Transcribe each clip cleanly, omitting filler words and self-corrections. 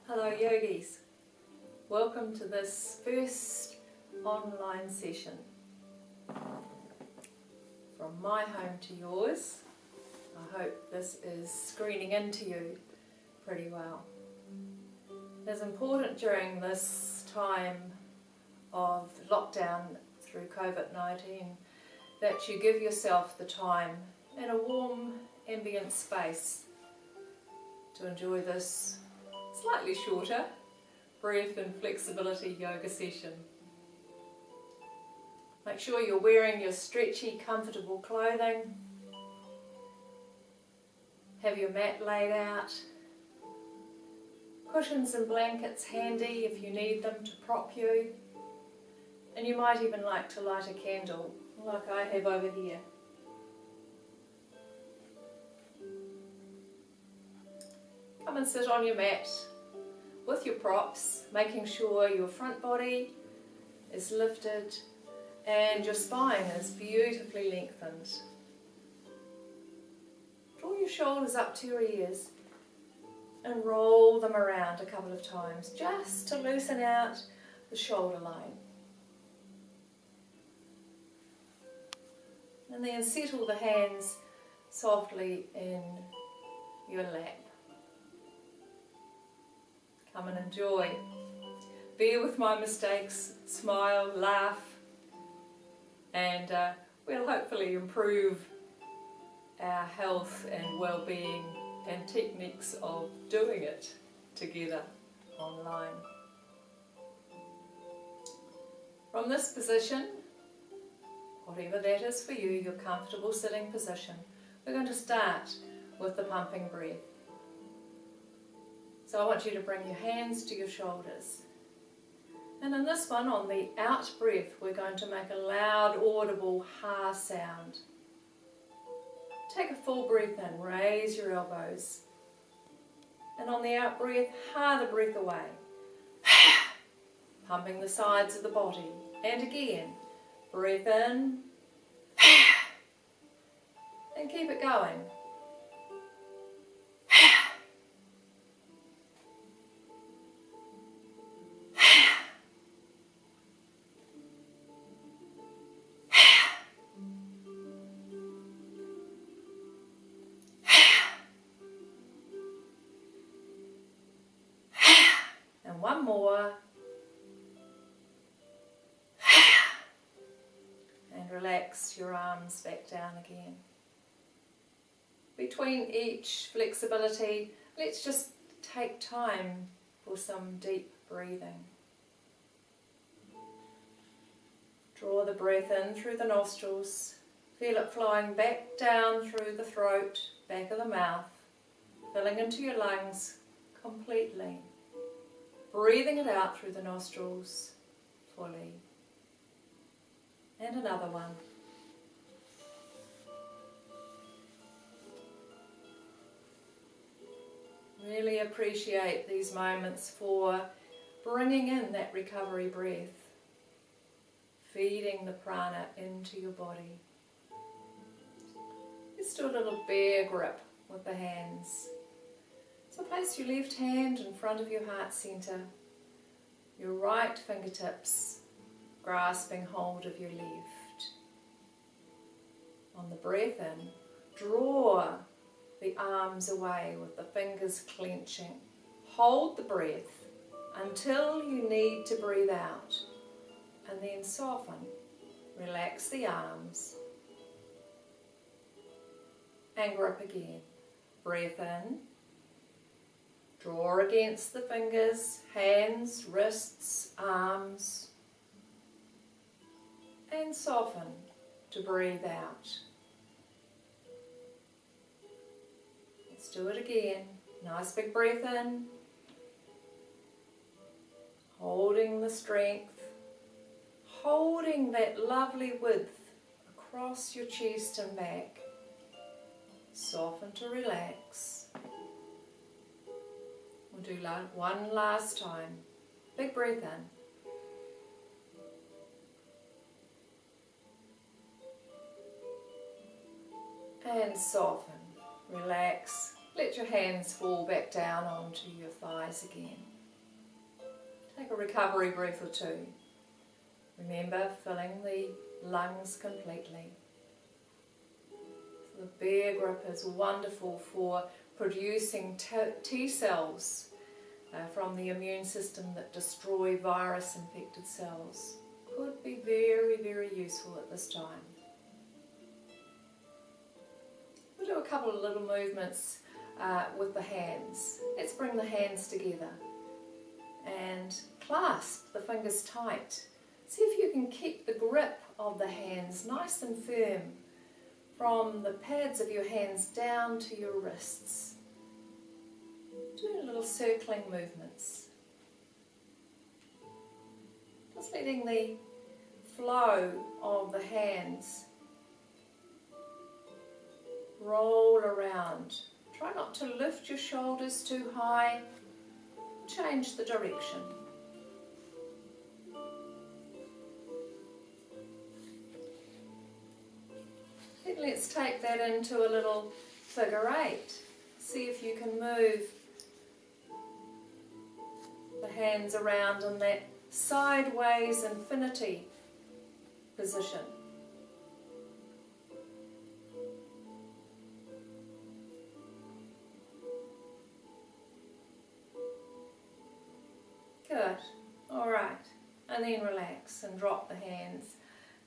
Hello yogis, welcome to this first online session from my home to yours. I hope this is screening into you pretty well. It's important during this time of lockdown through COVID-19 that you give yourself the time in a warm ambient space to enjoy this slightly shorter breath and flexibility yoga session. Make sure you're wearing your stretchy, comfortable clothing. Have your mat laid out. Cushions and blankets handy if you need them to prop you. And you might even like to light a candle, like I have over here. Come and sit on your mat with your props, making sure your front body is lifted and your spine is beautifully lengthened. Draw your shoulders up to your ears and roll them around a couple of times just to loosen out the shoulder line. And then settle the hands softly in your lap. Come and enjoy. Bear with my mistakes, smile, laugh, and we'll hopefully improve our health and well-being and techniques of doing it together online. From this position, whatever that is for you, your comfortable sitting position, we're going to start with the pumping breath. So I want you to bring your hands to your shoulders. And in this one, on the out breath, we're going to make a loud, audible ha sound. Take a full breath in, raise your elbows. And on the out breath, ha the breath away. Pumping the sides of the body. And again, breath in. And keep it going. And one more. And relax your arms back down again. Between each flexibility, let's just take time for some deep breathing. Draw the breath in through the nostrils. Feel it flowing back down through the throat, back of the mouth, filling into your lungs completely. Breathing it out through the nostrils fully. And another one. Really appreciate these moments for bringing in that recovery breath, feeding the prana into your body. Let's do a little bear grip with the hands. So place your left hand in front of your heart centre, your right fingertips grasping hold of your left. On the breath in, draw the arms away with the fingers clenching. Hold the breath until you need to breathe out, and then soften. Relax the arms and grip again. Breath in. Draw against the fingers, hands, wrists, arms, and soften to breathe out. Let's do it again. Nice big breath in, holding the strength, holding that lovely width across your chest and back. Soften to relax. We'll do one last time. Big breath in. And soften. Relax. Let your hands fall back down onto your thighs again. Take a recovery breath or two. Remember, filling the lungs completely. So the bear grip is wonderful for producing T cells from the immune system that destroy virus-infected cells. Could be very, very useful at this time. We'll do a couple of little movements with the hands. Let's bring the hands together and clasp the fingers tight. See if you can keep the grip of the hands nice and firm from the pads of your hands down to your wrists. Doing little circling movements. Just letting the flow of the hands roll around. Try not to lift your shoulders too high. Change the direction. Then let's take that into a little figure eight. See if you can move the hands around in that sideways infinity position. Good. All right. And then relax and drop the hands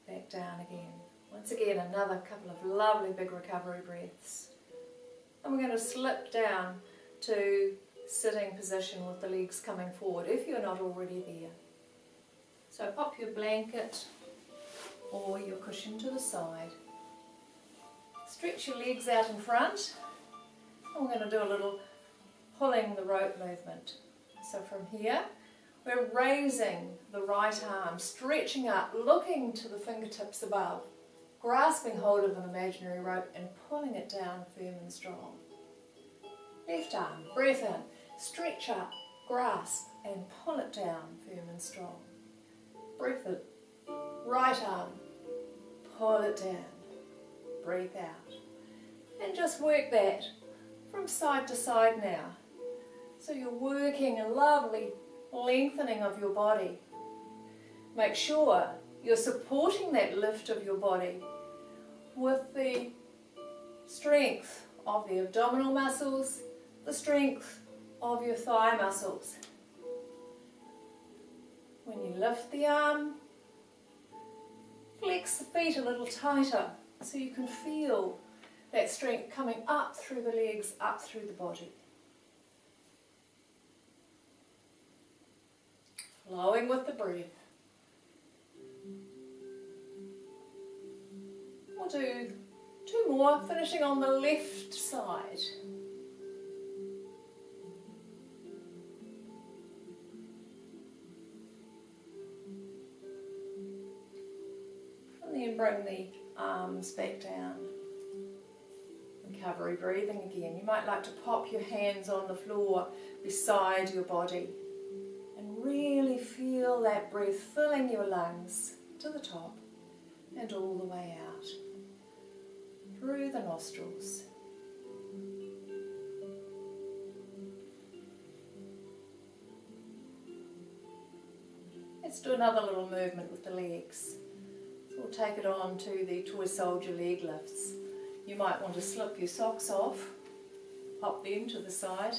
back down again. Once again, another couple of lovely big recovery breaths. And we're going to slip down to sitting position with the legs coming forward if you're not already there. So pop your blanket or your cushion to the side. Stretch your legs out in front. And we're going to do a little pulling the rope movement. So from here, we're raising the right arm, stretching up, looking to the fingertips above, grasping hold of an imaginary rope and pulling it down firm and strong. Left arm, breath in, stretch up, grasp and pull it down firm and strong. Breath in, right arm, pull it down, breathe out. And just work that from side to side now. So you're working a lovely lengthening of your body. Make sure you're supporting that lift of your body with the strength of the abdominal muscles, the strength of your thigh muscles. When you lift the arm, flex the feet a little tighter so you can feel that strength coming up through the legs, up through the body. Flowing with the breath. We'll do two more, finishing on the left side. And then bring the arms back down. Recovery breathing again. You might like to pop your hands on the floor beside your body. Really feel that breath filling your lungs to the top and all the way out through the nostrils. Let's do another little movement with the legs. So we'll take it on to the toy soldier leg lifts. You might want to slip your socks off, pop them to the side.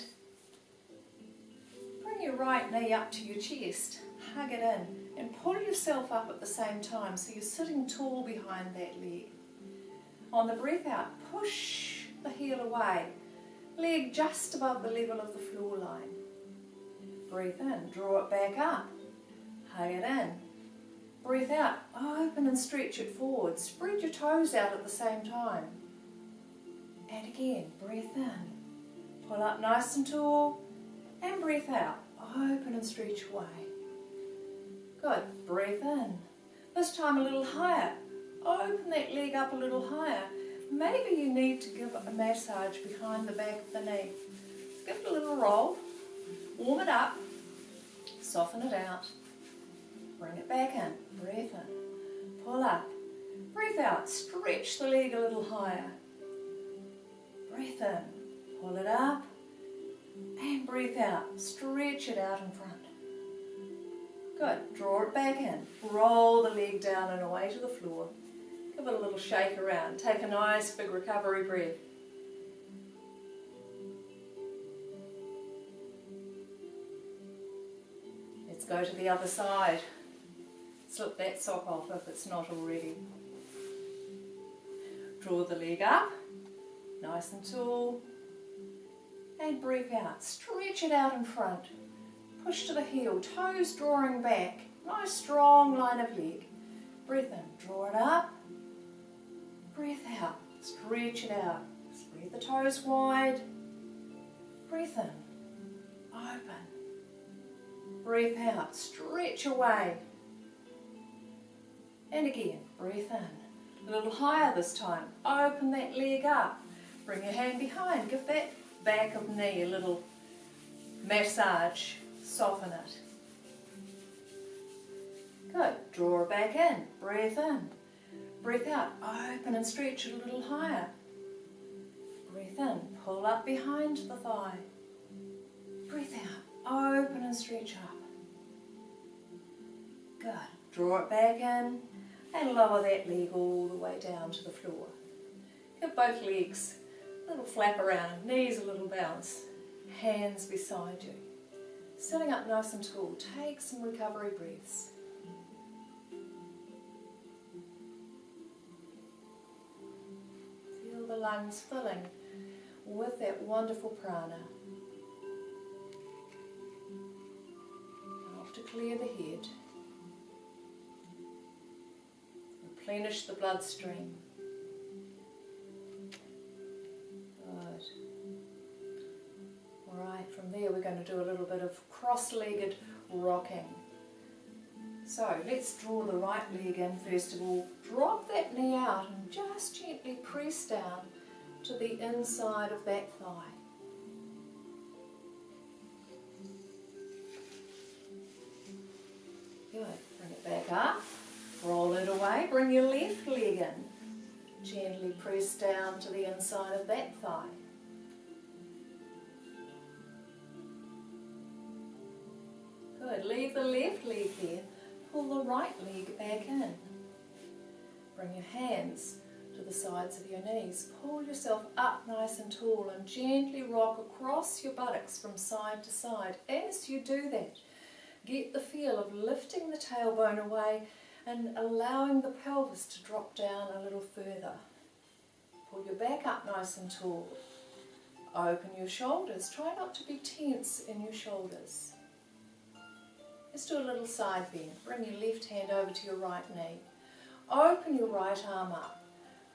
Your right knee up to your chest, hug it in and pull yourself up at the same time so you're sitting tall behind that leg. On the breath out, push the heel away, leg just above the level of the floor line. Breathe in, draw it back up, hug it in. Breathe out, open and stretch it forward, spread your toes out at the same time. And again, breath in, pull up nice and tall and breathe out. Open and stretch away. Good. Breathe in. This time a little higher. Open that leg up a little higher. Maybe you need to give it a massage behind the back of the knee. Give it a little roll. Warm it up. Soften it out. Bring it back in. Breath in. Pull up. Breathe out. Stretch the leg a little higher. Breathe in. Pull it up. And breathe out. Stretch it out in front. Good. Draw it back in. Roll the leg down and away to the floor. Give it a little shake around. Take a nice big recovery breath. Let's go to the other side. Slip that sock off if it's not already. Draw the leg up, nice and tall, and breathe out. Stretch it out in front. Push to the heel, toes drawing back. Nice strong line of leg. Breathe in, draw it up. Breathe out, stretch it out. Spread the toes wide. Breathe in, open. Breathe out, stretch away. And again, breathe in. A little higher this time. Open that leg up. Bring your hand behind. Give that back of knee a little massage. Soften it. Good. Draw it back in. Breathe in. Breathe out. Open and stretch it a little higher. Breathe in. Pull up behind the thigh. Breathe out. Open and stretch up. Good. Draw it back in and lower that leg all the way down to the floor. Give both legs a little flap around, knees a little bounce, hands beside you. Sitting up nice and tall, take some recovery breaths. Feel the lungs filling with that wonderful prana. Help to clear the head. Replenish the bloodstream. Good. Alright, from there we're going to do a little bit of cross-legged rocking. So let's draw the right leg in first of all. Drop that knee out and just gently press down to the inside of that thigh. Good. Bring it back up. Roll it away. Bring your left leg in. Gently press down to the inside of that thigh. Good. Leave the left leg there. Pull the right leg back in. Bring your hands to the sides of your knees. Pull yourself up nice and tall and gently rock across your buttocks from side to side. As you do that, get the feel of lifting the tailbone away and allowing the pelvis to drop down a little further. Pull your back up nice and tall. Open your shoulders. Try not to be tense in your shoulders. Let's do a little side bend. Bring your left hand over to your right knee. Open your right arm up.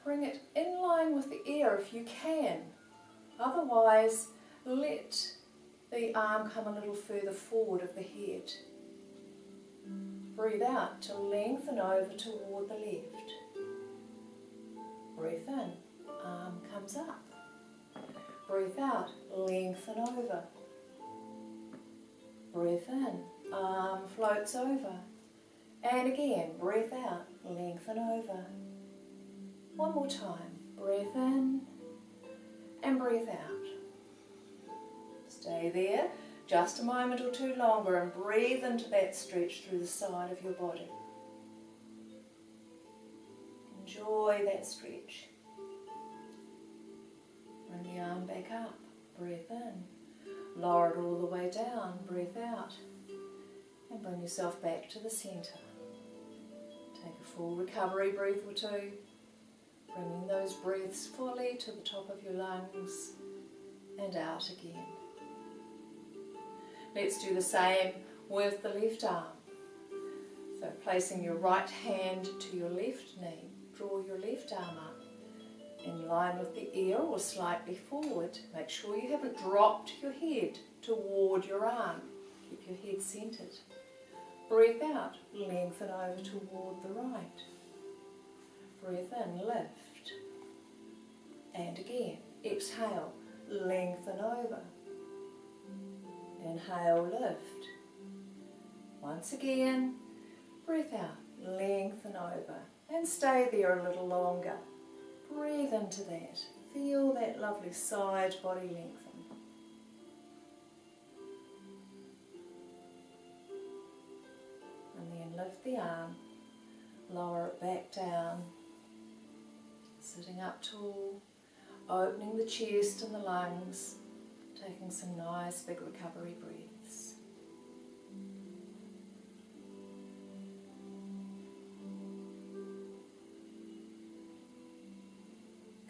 Bring it in line with the air if you can. Otherwise, let the arm come a little further forward of the head. Breathe out to lengthen over toward the left. Breathe in, arm comes up. Breathe out, lengthen over. Breathe in, arm floats over. And again, breathe out, lengthen over. One more time, breathe in and breathe out. Stay there. Just a moment or two longer and breathe into that stretch through the side of your body. Enjoy that stretch. Bring the arm back up. Breathe in. Lower it all the way down. Breathe out. And bring yourself back to the centre. Take a full recovery breath or two. Bringing those breaths fully to the top of your lungs and out again. Let's do the same with the left arm. So placing your right hand to your left knee, draw your left arm up in line with the ear or slightly forward. Make sure you haven't dropped your head toward your arm. Keep your head centered. Breathe out, lengthen over toward the right. Breathe in, lift. And again, exhale, lengthen over. Inhale, lift. Once again, breathe out, lengthen over, and stay there a little longer. Breathe into that. Feel that lovely side body lengthen. lift the arm, lower it back down, sitting up tall, opening the chest and the lungs, taking some nice big recovery breaths.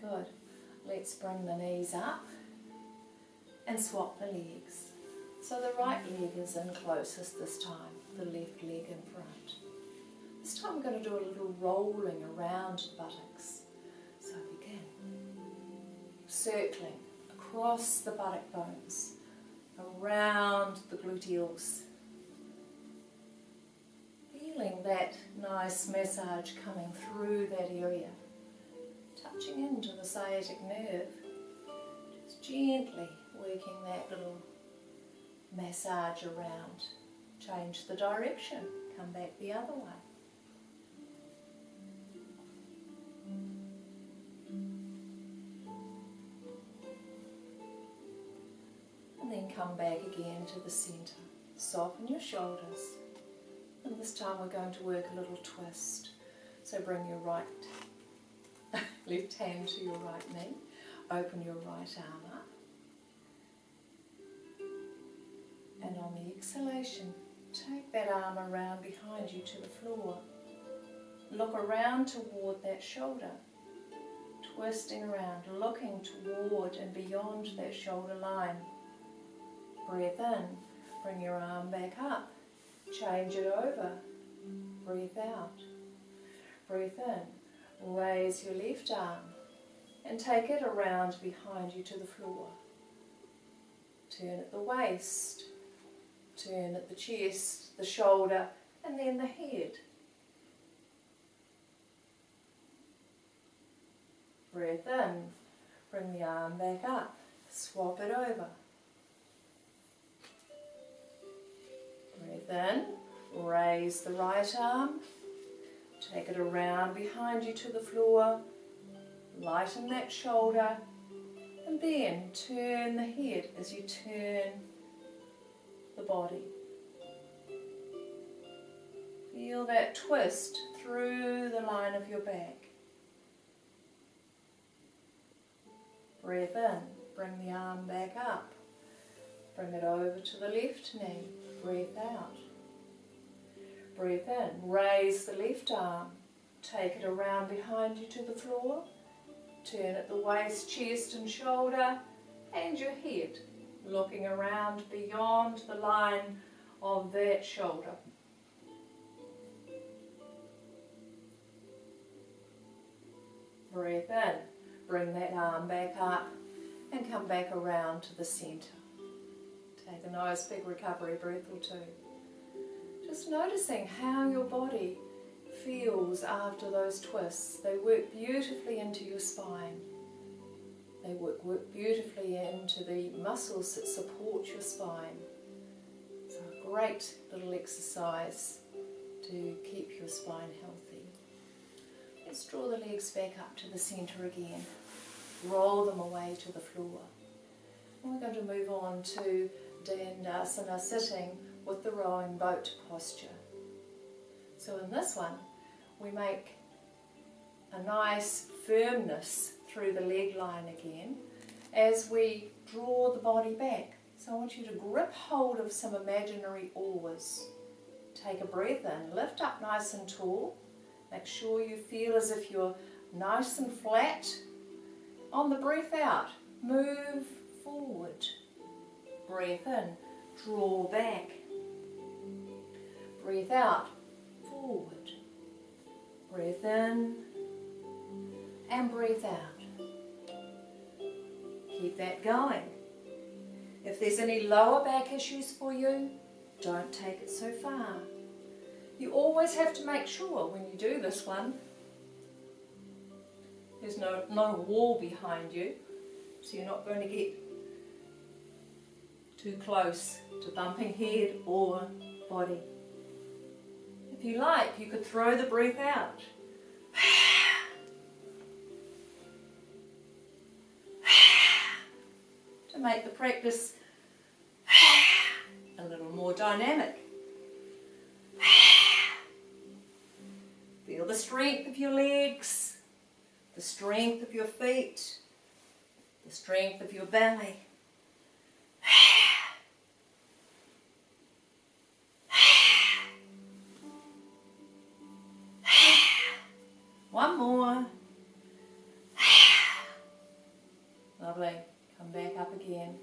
Good. Let's bring the knees up and swap the legs. So the right leg is in closest this time, the left leg in front. This time we're going to do a little rolling around the buttocks. So begin circling across the buttock bones, around the gluteals. Feeling that nice massage coming through that area, touching into the sciatic nerve, just gently working that little massage around. Change the direction, come back the other way. And then come back again to the centre. Soften your shoulders. And this time we're going to work a little twist. So bring your left hand to your right knee. Open your right arm up. And on the exhalation, take that arm around behind you to the floor. Look around toward that shoulder. Twisting around, looking toward and beyond that shoulder line. Breathe in, bring your arm back up. Change it over. Breathe out. Breathe in. Raise your left arm and take it around behind you to the floor. Turn at the waist. Turn at the chest, the shoulder, and then the head. Breathe in. Bring the arm back up. Swap it over. Breathe in. Raise the right arm. Take it around behind you to the floor. Lighten that shoulder. And then turn the head as you turn the body. Feel that twist through the line of your back. Breathe in, bring the arm back up. Bring it over to the left knee. Breathe out. Breathe in, raise the left arm. Take it around behind you to the floor. Turn at the waist, chest and shoulder and your head. Looking around beyond the line of that shoulder. Breathe in, bring that arm back up and come back around to the centre. Take a nice big recovery breath or two. Just noticing how your body feels after those twists. They work beautifully into your spine. They work beautifully into the muscles that support your spine. It's a great little exercise to keep your spine healthy. Let's draw the legs back up to the centre again. Roll them away to the floor. And we're going to move on to Dandasana, sitting with the rowing boat posture. So in this one, we make a nice firmness through the leg line again as we draw the body back. So I want you to grip hold of some imaginary oars. Take a breath in, lift up nice and tall. Make sure you feel as if you're nice and flat. On the breath out, move forward. Breath in, draw back. Breath out, forward. Breath in and breathe out. Keep that going. If there's any lower back issues for you, don't take it so far. You always have to make sure when you do this one, there's no wall behind you, so you're not going to get too close to bumping head or body. If you like, you could throw the breath out. To make the practice a little more dynamic. the strength of your legs, the strength of your feet, the strength of your belly. One more. Lovely. Come back up again.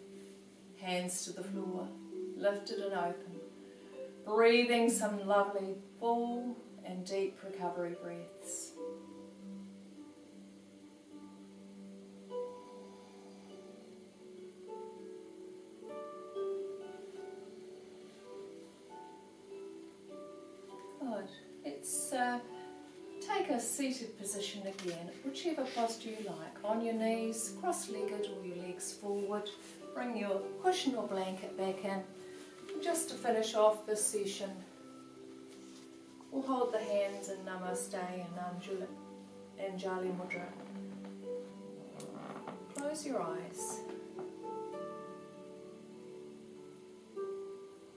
Hands to the floor, lifted and open. Breathing some lovely full and deep recovery breaths. Good. Let's take a seated position again, whichever posture you like. On your knees, cross-legged or your legs forward. Bring your cushion or blanket back in. And just to finish off this session, we'll hold the hands in Namaste and Anjali Mudra. Close your eyes.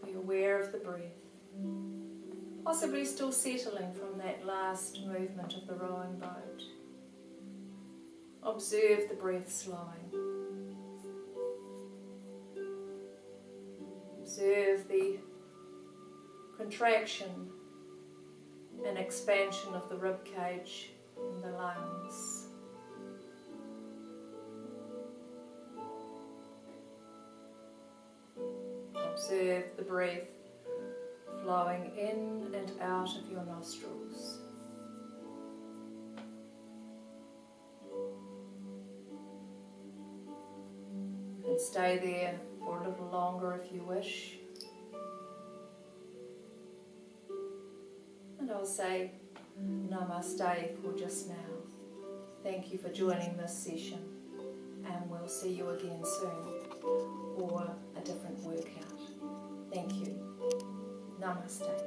Be aware of the breath. Possibly still settling from that last movement of the rowing boat. Observe the breath slowing. Observe the contraction and expansion of the rib cage and the lungs. Observe the breath flowing in and out of your nostrils. You can stay there for a little longer if you wish. And I'll say Namaste for just now. Thank you for joining this session, and we'll see you again soon for a different workout. Thank you. Namaste.